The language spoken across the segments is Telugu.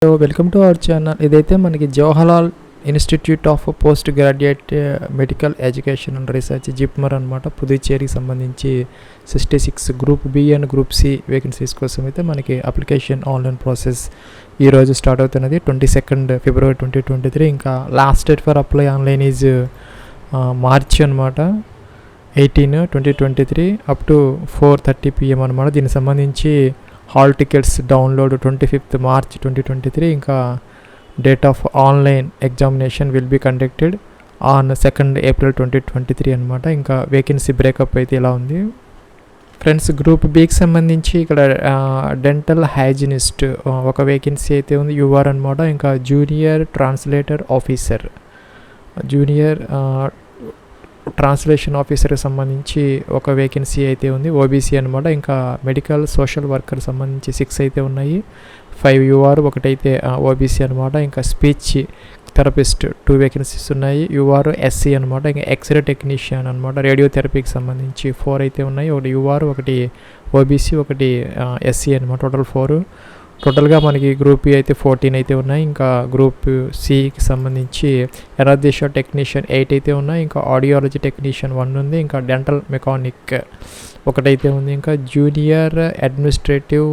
So welcome to our channel. ఇదైతే మనకి Jawaharlal institute of post graduate medical education and research JIPMER అనమాట. పుదుచ్చేరికి సంబంధించి 66 group B and group C vacancies కోసం అయితే మనకి అప్లికేషన్ ఆన్లైన్ ప్రాసెస్ ఈరోజు స్టార్ట్ అవుతున్నది 22 ఫిబ్రవరి 2023. ఇంకా last date for apply online is March అనమాట 18, 2023 అప్ టు 4:30 PM అనమాట. దీనికి సంబంధించి hall tickets download 25th March 2023. ఇంకా date of online examination will be conducted on 2nd April 2023 అనమాట. ఇంకా వేకెన్సీ బ్రేకప్ అయితే ఇలా ఉంది ఫ్రెండ్స్. గ్రూప్ బికి సంబంధించి ఇక్కడ డెంటల్ హైజినిస్ట్ ఒక వేకెన్సీ అయితే ఉంది, యూఆర్ అనమాట. ఇంకా junior translator officer, junior translation ఆఫీసర్కి సంబంధించి ఒక వేకెన్సీ అయితే ఉంది, ఓబీసీ అనమాట. ఇంకా మెడికల్ సోషల్ వర్కర్ సంబంధించి 6 అయితే ఉన్నాయి, 5 యూఆర్, ఒకటైతే ఓబీసీ అనమాట. ఇంకా స్పీచ్ థెరపిస్ట్ 2 వేకెన్సీస్ ఉన్నాయి, యూఆర్ ఎస్సీ అనమాట. ఇంకా ఎక్స్రే టెక్నీషియన్ అనమాట, రేడియోథెరపీకి సంబంధించి 4 అయితే ఉన్నాయి, ఒకటి యూఆర్, ఒకటి ఓబీసీ, ఒకటి ఎస్సీ అనమాట. టోటల్ 4. టోటల్గా మనకి గ్రూప్ ఈ అయితే 14 అయితే ఉన్నాయి. ఇంకా గ్రూప్ సికి సంబంధించి ఎరాదేశ టెక్నీషియన్ 8 అయితే ఉన్నాయి. ఇంకా ఆడియాలజీ టెక్నీషియన్ 1 ఉంది. ఇంకా డెంటల్ మెకానిక్ ఒకటైతే ఉంది. ఇంకా జూనియర్ అడ్మినిస్ట్రేటివ్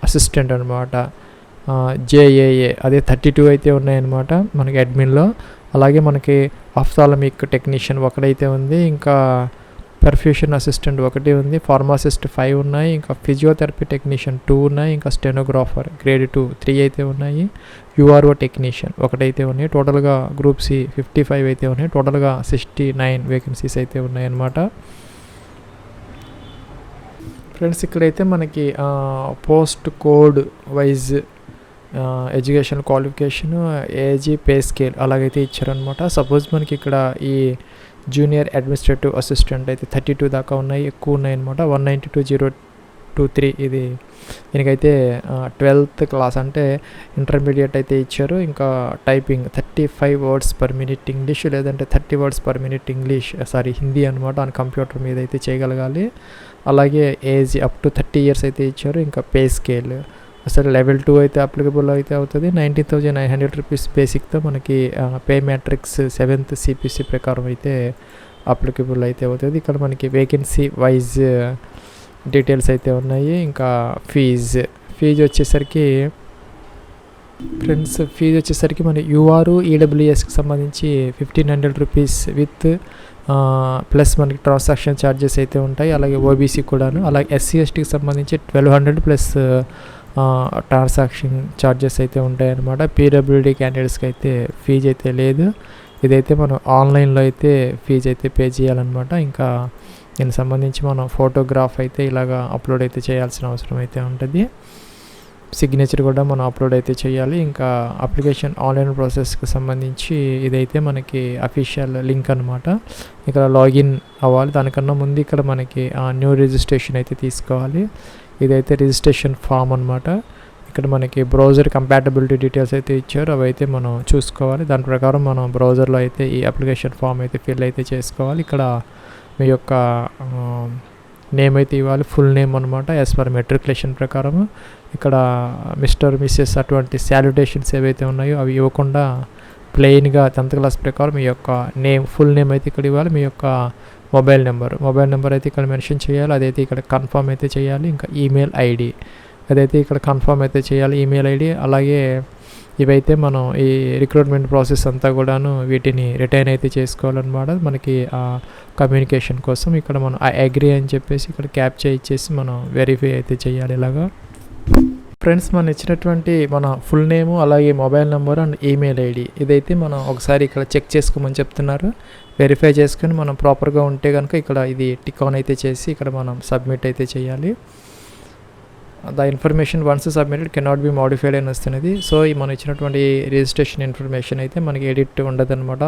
అసిస్టెంట్ అనమాట, జేఏఏ అదే 32 అయితే ఉన్నాయన్నమాట మనకి అడ్మిన్లో. అలాగే మనకి ఆఫ్థాలమిక్ టెక్నీషియన్ ఒకటైతే ఉంది. ఇంకా పర్ఫ్యూషన్ అసిస్టెంట్ 1 ఉంది, ఫార్మాసిస్ట్ 5 ఉన్నాయి. ఇంకా ఫిజియోథెరపీ టెక్నీషియన్ 2 ఉన్నాయి. ఇంకా స్టెనోగ్రాఫర్ గ్రేడ్ 2 3 అయితే ఉన్నాయి, యూఆర్ఓ టెక్నీషియన్ ఒకటైతే ఉన్నాయి. టోటల్గా గ్రూప్ సి 55 అయితే ఉన్నాయి. టోటల్గా 69 వేకెన్సీస్ అయితే ఉన్నాయన్నమాట ఫ్రెండ్స్. ఇక్కడైతే మనకి post code wise education qualification, age, pay scale అలాగైతే ఇచ్చారనమాట. సపోజ్ మనకి ఇక్కడ ఈ జూనియర్ అడ్మినిస్ట్రేటివ్ అసిస్టెంట్ అయితే 32 దాకా ఉన్నాయి, ఎక్కువ ఉన్నాయన్నమాట. 192,023 ఇది దీనికైతే 12th క్లాస్ అంటే ఇంటర్మీడియట్ అయితే ఇచ్చారు. ఇంకా typing 35 words per minute English, లేదంటే 30 words per minute English Hindi అనమాట. ఆన్ కంప్యూటర్ మీద అయితే చేయగలగాలి. అలాగే ఏజ్ అప్ టు 30 years అయితే ఇచ్చారు. ఇంకా పే స్కేల్ అసలు లెవెల్ 2 అయితే అప్లికబుల్ అయితే అవుతుంది. 19,900 రూపీస్ బేసిక్తో మనకి పే మ్యాట్రిక్స్ 7th CPC ప్రకారం అయితే అప్లికబుల్ అయితే అవుతుంది. ఇక్కడ మనకి వేకెన్సీ వైజ్ డీటెయిల్స్ అయితే ఉన్నాయి. ఇంకా ఫీజు వచ్చేసరికి ఫ్రెండ్స్, ఫీజు వచ్చేసరికి మన యూఆర్ ఈడబ్ల్యూఎస్కి సంబంధించి 1,500 రూపీస్ విత్ ప్లస్ మనకి ట్రాన్సాక్షన్ ఛార్జెస్ అయితే ఉంటాయి. అలాగే ఓబీసీ కూడాను. అలాగే ఎస్సీ ఎస్టీకి సంబంధించి 1,200 ప్లస్ ట్రాన్సాక్షన్ ఛార్జెస్ అయితే ఉంటాయన్నమాట. పీడబ్ల్యూడీ క్యాండిడేట్స్కి అయితే ఫీజు అయితే లేదు. ఇదైతే మనం ఆన్లైన్లో అయితే ఫీజు అయితే పే చేయాలన్నమాట. ఇంకా దీనికి సంబంధించి మనం ఫోటోగ్రాఫ్ అయితే ఇలాగా అప్లోడ్ అయితే చేయాల్సిన అవసరం అయితే ఉంటుంది. సిగ్నేచర్ కూడా మనం అప్లోడ్ అయితే చేయాలి. ఇంకా అప్లికేషన్ ఆన్లైన్ ప్రాసెస్కి సంబంధించి ఇదైతే మనకి అఫీషియల్ లింక్ అనమాట. ఇక్కడ లాగిన్ అవ్వాలి. దానికన్నా ముందు ఇక్కడ మనకి న్యూ రిజిస్ట్రేషన్ అయితే తీసుకోవాలి. ఇదైతే రిజిస్ట్రేషన్ ఫామ్ అనమాట. ఇక్కడ మనకి బ్రౌజర్ కంపాటబిలిటీ డీటెయిల్స్ అయితే ఇచ్చారు, అవి అయితే మనం చూసుకోవాలి. దాని ప్రకారం మనం బ్రౌజర్లో అయితే ఈ అప్లికేషన్ ఫామ్ అయితే ఫిల్ అయితే చేసుకోవాలి. ఇక్కడ మీ యొక్క నేమ్ అయితే ఇవ్వాలి, ఫుల్ నేమ్ అనమాట యాజ్ పర్ మెట్రికులేషన్ ప్రకారం. ఇక్కడ మిస్టర్, మిస్సెస్ అటువంటి శాల్యుటేషన్స్ ఏవైతే ఉన్నాయో అవి ఇవ్వకుండా ప్లెయిన్గా 10th క్లాస్ ప్రకారం మీ యొక్క నేమ్, ఫుల్ నేమ్ అయితే ఇక్కడ ఇవ్వాలి. మీ యొక్క మొబైల్ నెంబర్ అయితే ఇక్కడ మెన్షన్ చేయాలి, అదైతే ఇక్కడ కన్ఫర్మ్ అయితే చేయాలి. ఇంకా ఈమెయిల్ ఐడి అదైతే ఇక్కడ కన్ఫర్మ్ అయితే చేయాలి, ఈమెయిల్ ఐడి. అలాగే ఇవైతే మనం ఈ రిక్రూట్మెంట్ ప్రాసెస్ అంతా కూడాను వీటిని రిటైన్ అయితే చేసుకోవాలన్నమాట. మనకి కమ్యూనికేషన్ కోసం ఇక్కడ మనం అగ్రీ అని చెప్పేసి ఇక్కడ క్యాప్చా ఇచ్చేసి మనం వెరిఫై అయితే చేయాలి. ఇలాగా ఫ్రెండ్స్, మనం ఇచ్చినటువంటి మన ఫుల్ నేము, అలాగే mobile number and email ID ఇదైతే మనం ఒకసారి ఇక్కడ చెక్ చేసుకోమని చెప్తున్నారు. వెరిఫై చేసుకొని మనం ప్రాపర్గా ఉంటే కనుక ఇక్కడ ఇది టిక్ ఆన్ అయితే చేసి ఇక్కడ మనం సబ్మిట్ అయితే చేయాలి. The information once submitted cannot be modified అని వస్తున్నది. సో మనం ఇచ్చినటువంటి రిజిస్ట్రేషన్ ఇన్ఫర్మేషన్ అయితే మనకి ఎడిట్ ఉండదు అనమాట.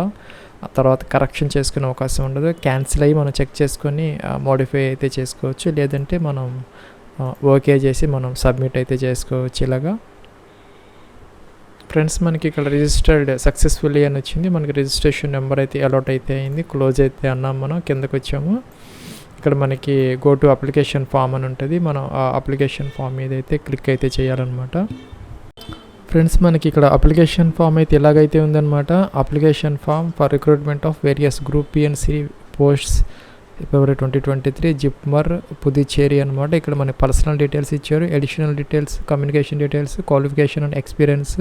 తర్వాత కరెక్షన్ చేసుకునే అవకాశం ఉండదు. క్యాన్సిల్ అయ్యి మనం చెక్ చేసుకొని మోడిఫై అయితే చేసుకోవచ్చు, లేదంటే మనం ఓకే చేసి మనం సబ్మిట్ అయితే చేసుకోవచ్చు. ఇలాగా ఫ్రెండ్స్, మనకి ఇక్కడ రిజిస్టర్డ్ సక్సెస్ఫుల్లీ అని వచ్చింది. మనకి రిజిస్ట్రేషన్ నెంబర్ అయితే అలాట్ అయితే అయింది. క్లోజ్ అయితే అన్నాం, మనం కిందకు వచ్చాము. ఇక్కడ మనకి గో టు అప్లికేషన్ ఫామ్ అని ఉంటుంది. మనం ఆ అప్లికేషన్ ఫామ్ మీద అయితే క్లిక్ అయితే చేయాలన్నమాట. ఫ్రెండ్స్ మనకి ఇక్కడ అప్లికేషన్ ఫామ్ అయితే ఇలాగైతే ఉందన్నమాట. Application form for recruitment of various group B and C posts February 2023 JIPMER Puducherry అనమాట. ఇక్కడ మన పర్సనల్ డీటెయిల్స్ ఇచ్చారు, additional details, communication details, qualification and experience,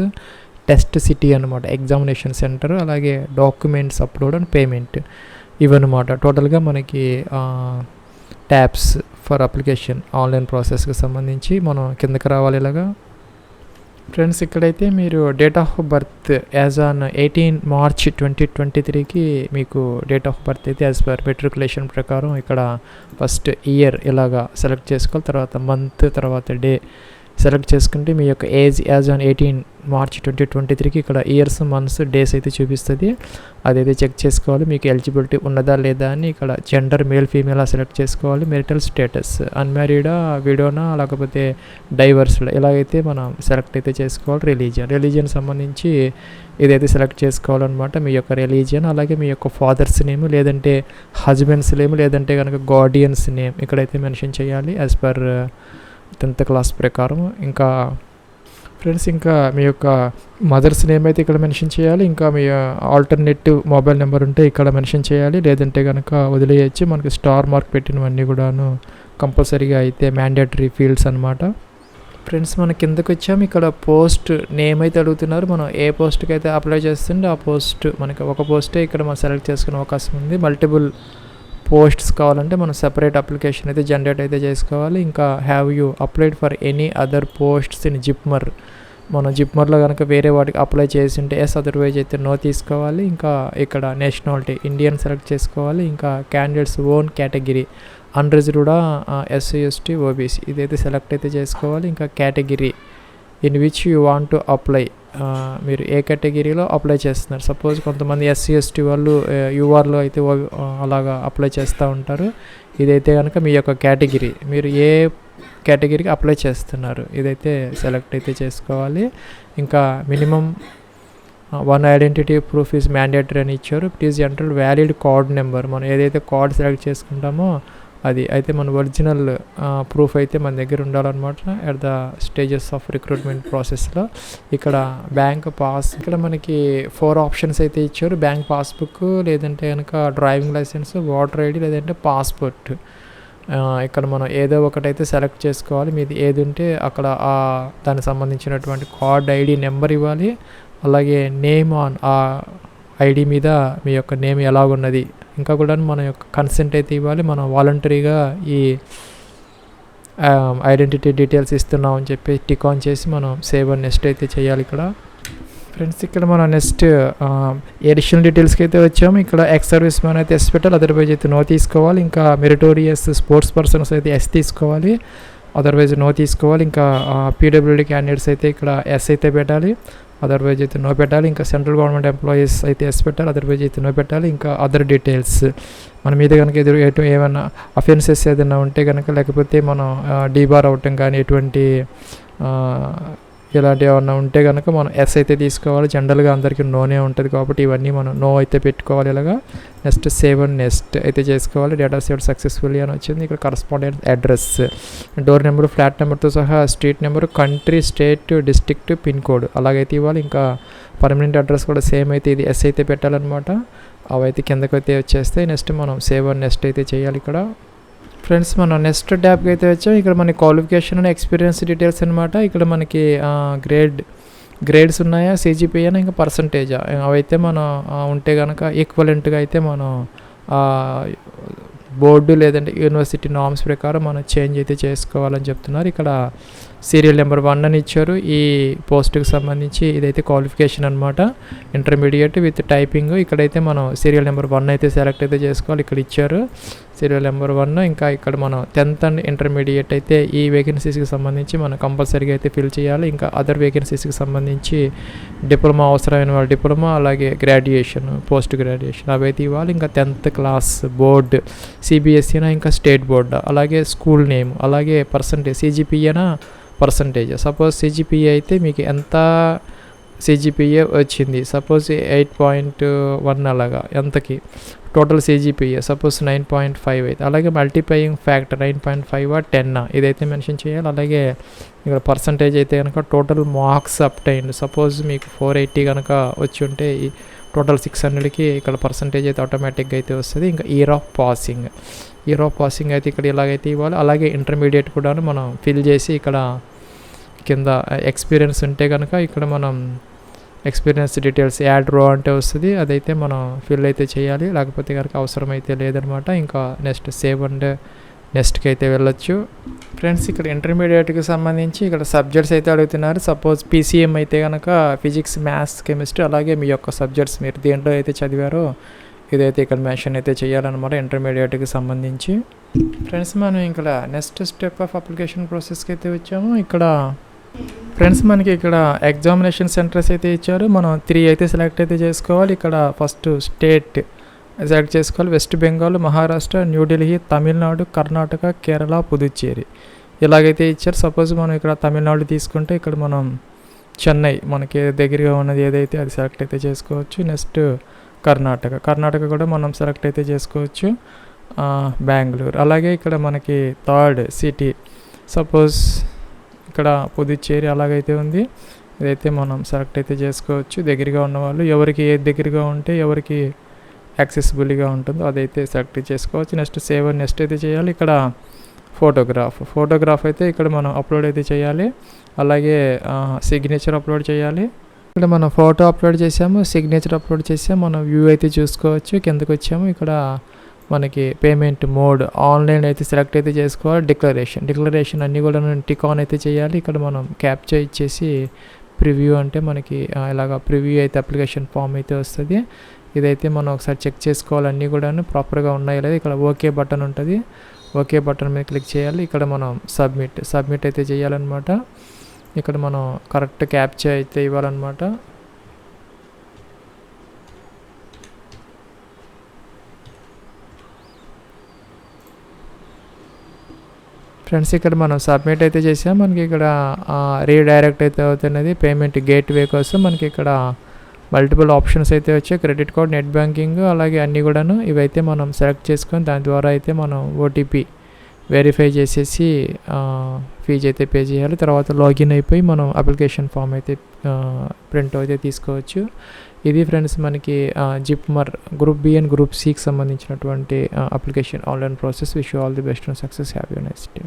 test city అనమాట, ఎగ్జామినేషన్ సెంటర్, అలాగే డాక్యుమెంట్స్ అప్లోడ్ అండ్ పేమెంట్ ఇవన్నమాట. టోటల్గా మనకి ట్యాబ్స్ ఫర్ అప్లికేషన్ ఆన్లైన్ ప్రాసెస్కి సంబంధించి మనం కిందకి రావాలి. ఇలాగా ఫ్రెండ్స్ ఇక్కడైతే మీరు date of birth as on 18 March 2023కి మీకు డేట్ ఆఫ్ బర్త్ అయితే యాజ్ పర్ మెట్రికులేషన్ ప్రకారం ఇక్కడ ఫస్ట్ ఇయర్ ఇలాగా సెలెక్ట్ చేసుకోవాలి, తర్వాత మంత్, తర్వాత డే సెలెక్ట్ చేసుకుంటే మీ యొక్క ఏజ్ యాజ్ ఆన్ 18 మార్చ్ 2023కి ఇక్కడ ఇయర్స్, మంత్స్, డేస్ అయితే చూపిస్తుంది. అదైతే చెక్ చేసుకోవాలి మీకు ఎలిజిబిలిటీ ఉన్నదా లేదా అని. ఇక్కడ జెండర్ మేల్ ఫీమేల్ సెలెక్ట్ చేసుకోవాలి. మెరిటల్ స్టేటస్ అన్మ్యారీడా, విడోనా, లేకపోతే డైవర్స్డ్ ఇలాగైతే మనం సెలెక్ట్ అయితే చేసుకోవాలి. రిలీజియన్ సంబంధించి ఇదైతే సెలెక్ట్ చేసుకోవాలన్నమాట. మీ యొక్క రిలీజియన్, అలాగే మీ యొక్క ఫాదర్స్ నేమ్, లేదంటే హస్బెండ్స్ నేమ్, లేదంటే కనుక గార్డియన్స్ నేమ్ ఇక్కడైతే మెన్షన్ చేయాలి యాజ్ పర్ 10th క్లాస్ ప్రకారం. ఇంకా ఫ్రెండ్స్ ఇంకా మీ యొక్క మదర్స్ నేమ్ అయితే ఇక్కడ మెన్షన్ చేయాలి. ఇంకా మీ ఆల్టర్నేటివ్ మొబైల్ నెంబర్ ఉంటే ఇక్కడ మెన్షన్ చేయాలి, లేదంటే కనుక వదిలేయచ్చు. మనకి స్టార్ మార్క్ పెట్టినవన్నీ కూడాను కంపల్సరీగా అయితే మ్యాండేటరీ ఫీల్డ్స్ అనమాట. ఫ్రెండ్స్ మన కిందకి వచ్చాము. ఇక్కడ పోస్ట్ నేమ్ అయితే అడుగుతున్నారు. మనం ఏ పోస్ట్కి అయితే అప్లై చేస్తుంటే ఆ పోస్ట్ మనకి ఒక పోస్టే ఇక్కడ మనం సెలెక్ట్ చేసుకునే అవకాశం ఉంది. మల్టిపుల్ పోస్ట్స్ కావాలంటే మనం సెపరేట్ అప్లికేషన్ అయితే జనరేట్ అయితే చేసుకోవాలి. ఇంకా have you applied for any other posts in JIPMER, మనం జిప్మర్లో కనుక వేరే వాటికి అప్లై చేసి ఉంటే ఎస్, అదర్వైజ్ అయితే నో తీసుకోవాలి. ఇంకా ఇక్కడ నేషనాలిటీ ఇండియన్ సెలెక్ట్ చేసుకోవాలి. ఇంకా క్యాండిడేట్స్ ఓన్ కేటగిరీ అన్రిజర్వ్డా ఎస్సీ, ఎస్టీ, ఓబీసీ ఇదైతే సెలెక్ట్ అయితే చేసుకోవాలి. ఇంకా category in which you want to apply, మీరు ఏ కేటగిరీలో అప్లై చేస్తున్నారు. సపోజ్ కొంతమంది ఎస్సీ, ఎస్టీ వాళ్ళు యూఆర్లో అయితే అలాగా అప్లై చేస్తూ ఉంటారు. ఇదైతే కనుక మీ యొక్క కేటగిరీ, మీరు ఏ కేటగిరీకి అప్లై చేస్తున్నారు ఇదైతే సెలెక్ట్ అయితే చేసుకోవాలి. ఇంకా minimum 1 identity proof is mandatory అని ఇచ్చారు. Please enter valid card number, మనం ఏదైతే కార్డ్ సెలెక్ట్ చేసుకుంటామో అది అయితే మన ఒరిజినల్ ప్రూఫ్ అయితే మన దగ్గర ఉండాలన్నమాట at the stages of recruitment ప్రాసెస్లో. ఇక్కడ బ్యాంక్ పాస్, ఇక్కడ మనకి 4 ఆప్షన్స్ అయితే ఇచ్చారు. బ్యాంక్ పాస్బుక్, లేదంటే కనుక డ్రైవింగ్ లైసెన్స్, ఓటర్ ఐడి, లేదంటే పాస్పోర్ట్. ఇక్కడ మనం ఏదో ఒకటైతే సెలెక్ట్ చేసుకోవాలి. మీది ఏది ఉంటే అక్కడ దానికి సంబంధించినటువంటి కార్డ్ ఐడి నెంబర్ ఇవ్వాలి. అలాగే నేమ్ ఆన్ ఆ ఐడి మీద మీ యొక్క నేమ్ ఎలాగున్నది, ఇంకా కూడా మన యొక్క కన్సెంట్ అయితే ఇవ్వాలి. మనం వాలంటరీగా ఈ ఐడెంటిటీ డీటెయిల్స్ ఇస్తున్నాం అని చెప్పి టిక్ ఆన్ చేసి మనం సేవ్ అండ్ నెక్స్ట్ అయితే చేయాలి. ఇక్కడ ఫ్రెండ్స్ ఇక్కడ మనం నెక్స్ట్ ఎడిషనల్ డీటెయిల్స్కి అయితే వచ్చాము. ఇక్కడ ఎక్స్ సర్వీస్ మ్యాన్ అయితే ఎస్ పెట్టాలి, అదర్వైజ్ అయితే నో తీసుకోవాలి. ఇంకా మెరిటోరియస్ స్పోర్ట్స్ పర్సన్స్ అయితే ఎస్ తీసుకోవాలి, అదర్వైజ్ నో తీసుకోవాలి. ఇంకా పీడబ్ల్యూడీ క్యాండిడేట్స్ అయితే ఇక్కడ ఎస్ అయితే పెట్టాలి, అదర్వైజ్ అయితే నో పెట్టాలి. ఇంకా సెంట్రల్ గవర్నమెంట్ ఎంప్లాయీస్ అయితే ఎస్ పెట్టాలి, అదర్వైజ్ అయితే నో పెట్టాలి. ఇంకా అదర్ డీటెయిల్స్ మన మీద కనుక ఏమైనా అఫెన్సెస్ ఏదైనా ఉంటే కనుక, లేకపోతే మనం డీబార్ అవటం కానీ ఎటువంటి ఇలాంటివి ఏమన్నా ఉంటే కనుక మనం ఎస్ అయితే తీసుకోవాలి. జనరల్గా అందరికీ నోనే ఉంటుంది కాబట్టి ఇవన్నీ మనం నో అయితే పెట్టుకోవాలి. ఇలాగా నెక్స్ట్ సేవ్ అండ్ నెక్స్ట్ అయితే చేసుకోవాలి. డేటా సేవ్ సక్సెస్ఫుల్లీ అని వచ్చింది. ఇక్కడ correspondent address, door number, flat నెంబర్తో సహా street number, country, state, district, pin code అలాగైతే ఇవ్వాలి. ఇంకా పర్మనెంట్ అడ్రస్ కూడా సేమ్ అయితే ఇది ఎస్ అయితే పెట్టాలన్నమాట. అవైతే కిందకి అయితే వచ్చేస్తాయి. నెక్స్ట్ మనం సేవ్ అండ్ నెక్స్ట్ అయితే చేయాలి. ఇక్కడ ఫ్రెండ్స్ మనం నెక్స్ట్ ట్యాబ్కి అయితే వచ్చాం. ఇక్కడ మనకి క్వాలిఫికేషన్ అండ్ ఎక్స్పీరియన్స్ డీటెయిల్స్ అనమాట. ఇక్కడ మనకి గ్రేడ్స్ ఉన్నాయా, సిజిపిఏ అయినా, ఇంకా పర్సంటేజా అవైతే మనం ఉంటే కనుక ఈక్వలెంట్గా అయితే మనం బోర్డు లేదంటే యూనివర్సిటీ నామ్స్ ప్రకారం మనం చేంజ్ అయితే చేసుకోవాలని చెప్తున్నారు. ఇక్కడ సీరియల్ నెంబర్ 1 అని ఇచ్చారు. ఈ పోస్ట్కి సంబంధించి ఇదైతే క్వాలిఫికేషన్ అనమాట, ఇంటర్మీడియట్ విత్ టైపింగ్. ఇక్కడైతే మనం సీరియల్ నెంబర్ 1 అయితే సెలెక్ట్ అయితే చేసుకోవాలి. ఇక్కడ ఇచ్చారు సీరియల్ నెంబర్ 1. ఇంకా ఇక్కడ మనం 10th అండ్ ఇంటర్మీడియట్ అయితే ఈ వేకెన్సీస్కి సంబంధించి మనం కంపల్సరీగా అయితే ఫిల్ చేయాలి. ఇంకా అదర్ వేకెన్సీస్కి సంబంధించి డిప్లొమా అవసరమైన వాళ్ళు డిప్లొమా, అలాగే గ్రాడ్యుయేషన్, పోస్ట్ గ్రాడ్యుయేషన్ అవి అయితే ఇవ్వాలి. ఇంకా 10th క్లాస్ బోర్డు, సిబిఎస్ఈనా, ఇంకా స్టేట్ బోర్డు, అలాగే స్కూల్ నేమ్, అలాగే పర్సంటేజ్, సిజిపిఏనా పర్సంటేజ్. సపోజ్ సిజిపిఏ అయితే మీకు ఎంత CGPA వచ్చింది, సపోజ్ 8.1 అలాగా, ఎంతకి టోటల్ CGPA సపోజ్ 9.5 అయితే, అలాగే మల్టిప్లయింగ్ ఫ్యాక్టర్ 9.5 10 ఇదైతే మెన్షన్ చేయాలి. అలాగే ఇక్కడ పర్సంటేజ్ అయితే కనుక టోటల్ మార్క్స్ అప్టైన్డ్, సపోజ్ మీకు 480 కనుక వచ్చి ఉంటే ఈ టోటల్ 600కి ఇక్కడ పర్సంటేజ్ అయితే ఆటోమేటిక్గా అయితే వస్తుంది. ఇంకా ఇయర్ ఆఫ్ పాసింగ్ అయితే ఇక్కడ ఇలాగైతే ఇవ్వాలి. అలాగే ఇంటర్మీడియట్ కూడా మనం ఫిల్ చేసి ఇక్కడ కింద ఎక్స్పీరియన్స్ ఉంటే కనుక ఇక్కడ మనం ఎక్స్పీరియన్స్ డీటెయిల్స్ యాడ్ రో అంటే వస్తుంది, అదైతే మనం ఫిల్ అయితే చేయాలి, లేకపోతే కనుక అవసరం అయితే లేదనమాట. ఇంకా నెక్స్ట్ సేవ్ అండ్ నెక్స్ట్కి అయితే వెళ్ళొచ్చు. ఫ్రెండ్స్ ఇక్కడ ఇంటర్మీడియట్కి సంబంధించి ఇక్కడ సబ్జెక్ట్స్ అయితే అడుగుతున్నారు. సపోజ్ PCM అయితే కనుక ఫిజిక్స్, మ్యాథ్స్, కెమిస్ట్రీ, అలాగే మీ యొక్క సబ్జెక్ట్స్ మీరు దేంట్లో అయితే చదివారో ఇదైతే ఇక్కడ మెన్షన్ అయితే చేయాలన్నమాట ఇంటర్మీడియట్కి సంబంధించి. ఫ్రెండ్స్ మనం ఇక్కడ నెక్స్ట్ స్టెప్ ఆఫ్ అప్లికేషన్ ప్రాసెస్కి అయితే వచ్చాము. ఇక్కడ ఫ్రెండ్స్ మనకి ఇక్కడ ఎగ్జామినేషన్ సెంటర్స్ అయితే ఇచ్చారు. మనం 3 అయితే సెలెక్ట్ అయితే చేసుకోవాలి. ఇక్కడ ఫస్ట్ స్టేట్ సెలెక్ట్ చేసుకోవాలి. వెస్ట్ బెంగాల్, మహారాష్ట్ర, న్యూఢిల్లీ, తమిళనాడు, కర్ణాటక, కేరళ, పుదుచ్చేరి ఇలాగైతే ఇచ్చారు. సపోజ్ మనం ఇక్కడ తమిళనాడు తీసుకుంటే ఇక్కడ మనం చెన్నై మనకి దగ్గరగా ఉన్నది ఏదైతే అది సెలెక్ట్ అయితే చేసుకోవచ్చు. నెక్స్ట్ కర్ణాటక కూడా మనం సెలెక్ట్ అయితే చేసుకోవచ్చు. బెంగళూరు, అలాగే ఇక్కడ మనకి థర్డ్ సిటీ సపోజ్ ఇక్కడ పుదుచ్చేరి అలాగైతే ఉంది, ఇదైతే మనం సెలెక్ట్ అయితే చేసుకోవచ్చు. దగ్గరగా ఉన్నవాళ్ళు ఎవరికి ఏది దగ్గరగా ఉంటే ఎవరికి యాక్సెసిబుల్గా ఉంటుందో అదైతే సెలెక్ట్ చేసుకోవచ్చు. నెక్స్ట్ సేవ్ అండ్ నెక్స్ట్ అయితే చేయాలి. ఇక్కడ ఫోటోగ్రాఫ్ అయితే ఇక్కడ మనం అప్లోడ్ అయితే చేయాలి. అలాగే సిగ్నేచర్ అప్లోడ్ చేయాలి. ఇక్కడ మనం ఫోటో అప్లోడ్ చేసాము, సిగ్నేచర్ అప్లోడ్ చేసాము. మనం వ్యూ అయితే చూసుకోవచ్చు. కిందకి వచ్చాము. ఇక్కడ మనకి పేమెంట్ మోడ్ ఆన్లైన్ అయితే సెలెక్ట్ అయితే చేసుకోవాలి. డిక్లరేషన్ అన్నీ కూడా టిక్ ఆన్ అయితే చేయాలి. ఇక్కడ మనం క్యాప్చర్ ఇచ్చేసి ప్రివ్యూ అంటే మనకి ఇలాగ ప్రివ్యూ అయితే అప్లికేషన్ ఫామ్ అయితే వస్తుంది. ఇదైతే మనం ఒకసారి చెక్ చేసుకోవాలి అన్నీ కూడా ప్రాపర్గా ఉన్నాయో లేదా. ఇక్కడ ఓకే బటన్ ఉంటుంది, ఓకే బటన్ మీద క్లిక్ చేయాలి. ఇక్కడ మనం సబ్మిట్ అయితే చేయాలన్నమాట. ఇక్కడ మనం కరెక్ట్ క్యాప్చర్ అయితే ఇవ్వాలన్నమాట. ఫ్రెండ్స్ ఇక్కడ మనం సబ్మిట్ అయితే చేసాం. మనకి ఇక్కడ రీడైరెక్ట్ అయితే అవుతున్నది పేమెంట్ గేట్వే కోసం. మనకి ఇక్కడ మల్టిపుల్ ఆప్షన్స్ అయితే వచ్చాయి, క్రెడిట్ కార్డ్, నెట్ బ్యాంకింగ్, అలాగే అన్నీ కూడాను. ఇవైతే మనం సెలెక్ట్ చేసుకొని దాని ద్వారా అయితే మనం OTP వెరిఫై చేసేసి ఫీజు అయితే పే చేయాలి. తర్వాత లాగిన్ అయిపోయి మనం అప్లికేషన్ ఫామ్ అయితే ప్రింట్ అయితే తీసుకోవచ్చు. ఇది ఫ్రెండ్స్ మనకి JIPMER group B and group Cకి సంబంధించినటువంటి application online process. Wish you all the best and success. Have a nice day.